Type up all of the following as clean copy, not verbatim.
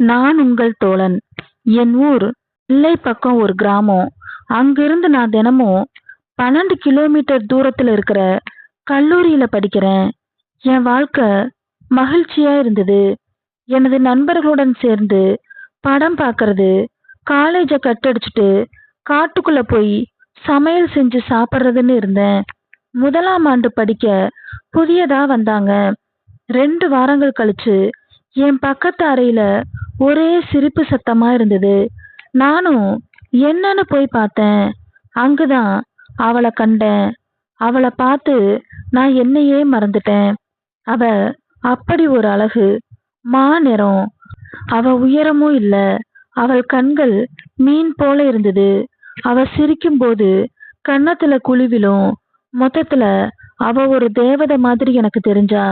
நான் உங்கள் தோழன். என் ஊர் நெல்லை பக்கம் ஒரு கிராமம். அங்கிருந்து நான் தினமும் 12 கிலோமீட்டர் தூரத்துல இருக்கிற கல்லூரியில படிக்கிறேன். என் வாழ்க்கை மகிழ்ச்சியா இருந்தது. எனது நண்பர்களுடன் சேர்ந்து படம் பார்க்கறது, காலேஜை கட்டடிச்சுட்டு காட்டுக்குள்ள போய் சமையல் செஞ்சு சாப்பிட்றதுன்னு இருந்தேன். முதலாம் ஆண்டு படிக்க புதியதா வந்தாங்க. 2 வாரங்கள் கழிச்சு என் பக்கத்து அறையில ஒரே சிரிப்பு சத்தமா இருந்தது. நானும் என்னன்னு போய் பார்த்தேன். அங்குதான் அவளை கண்டேன். அவளை பார்த்து நான் என்னையே மறந்துட்டேன். அவ அப்படி ஒரு அழகு, மாநிறம். அவ உயரமும் இல்ல. அவள் கண்கள் மீன் போல இருந்தது. அவ சிரிக்கும் போது கன்னத்துல குழிவிலும். மொத்தத்துல அவ ஒரு தேவதை மாதிரி எனக்கு தெரிஞ்சா.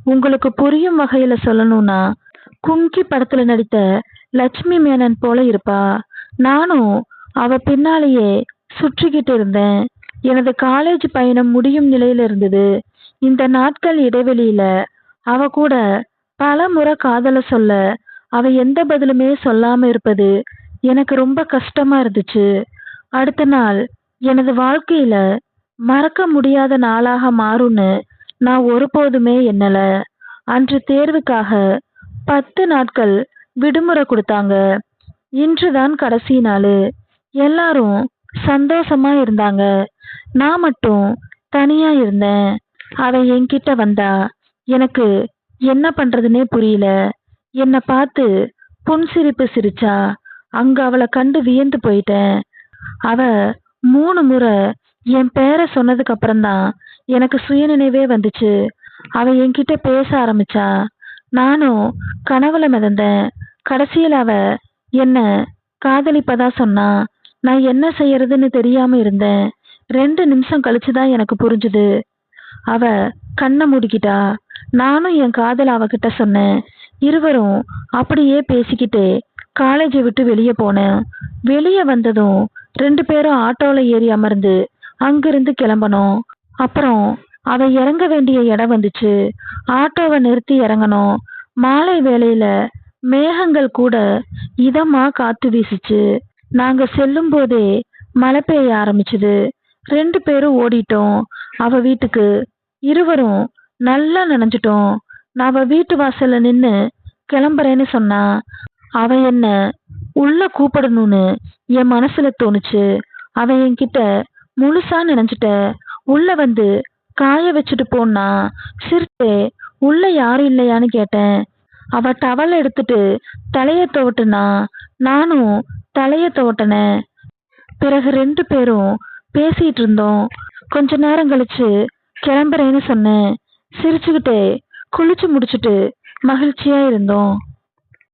உங்களுக்கு புரியும் வகையில சொல்லணும்னா, கும்கி படத்துல நடித்த லட்சுமி மேனன் போல இருப்பா. நானும் அவ பின்னாலேயே சுற்றிக்கிட்டு இருந்தேன். எனது காலேஜ் பயணம் முடியும் நிலையில இருந்தது. இந்த நாட்கள் இடைவெளியில அவ கூட பல முறை காதல சொல்ல அவ எந்த பதிலுமே சொல்லாம இருப்பது எனக்கு ரொம்ப கஷ்டமா இருந்துச்சு. அடுத்த நாள் எனது வாழ்க்கையில மறக்க முடியாத நாளாக மாறும்னு நான் ஒருபோதுமே எண்ணல. அன்று தேர்வுக்காக 10 நாட்கள் விடுமுறை கொடுத்தாங்க. இன்றுதான் கடைசி நாள். எல்லாரும் சந்தோஷமா இருந்தாங்க. நான் மட்டும் தனியா இருந்தேன். அவ என்கிட்ட வந்தா. எனக்கு என்ன பண்றதுன்னே புரியல. என்னை பார்த்து புன்சிரிப்பு சிரிச்சா. அங்க அவளை கண்டு வியந்து போயிட்டேன். அவ 3 முறை என் பேரை சொன்னதுக்கு அப்புறம்தான் எனக்கு சுயநினைவே வந்துச்சு. அவ என்கிட்ட பேச ஆரம்பிச்சா. நானும் கனவுல மிதந்தேன். கடைசியில் அவ என்ன காதலிப்பதா சொன்னா. நான் என்ன செய்யறதுன்னு தெரியாம இருந்தேன். 2 நிமிஷம் கழிச்சுதான் எனக்கு புரிஞ்சுது. அவ கண்ணை மூடிக்கிட்டா. நானும் என் காதல் அவகிட்ட சொன்னேன். இருவரும் அப்படியே பேசிக்கிட்டே காலேஜை விட்டு வெளியே போனேன். வெளியே வந்ததும் 2 பேரும் ஆட்டோல ஏறி அமர்ந்து அங்கிருந்து கிளம்பணும். அப்புறம் அவ இறங்க வேண்டிய இடம் வந்துச்சு. ஆட்டோவை நிறுத்தி இறங்கணும். மாலை வேளையில மேகங்கள் கூட இதமா காத்து வீசுச்சு. நாங்க செல்லும் போதே மழை பெய்ய ஆரம்பிச்சுது. 2 பேரும் ஓடிட்டோம் அவ வீட்டுக்கு. இருவரும் நல்லா நனைஞ்சிட்டோம். நான் அவ வீட்டு வாசல்ல நின்னு கிளம்புறேன்னு சொன்னா. அவ என்ன உள்ள கூப்பிடணும்னு என் மனசுல தோணுச்சு. அவ என்கிட்ட முழுசா நினைஞ்சிட்ட, உள்ள வந்து காய வச்சுட்டு போனா. சிரிச்சே உள்ள யாரும் இல்லையான்னு கேட்டேன். அவ டவல் எடுத்துட்டு தலைய துவட்டுனா. நானும் தலைய துவட்டினேன். பிறகு 2 பேரும் பேசிட்டு இருந்தோம். கொஞ்ச நேரம் கழிச்சு கிளம்புறேன்னு சொன்னேன். சிரிச்சுக்கிட்டே குளிச்சு முடிச்சுட்டு மகிழ்ச்சியா இருந்தோம்.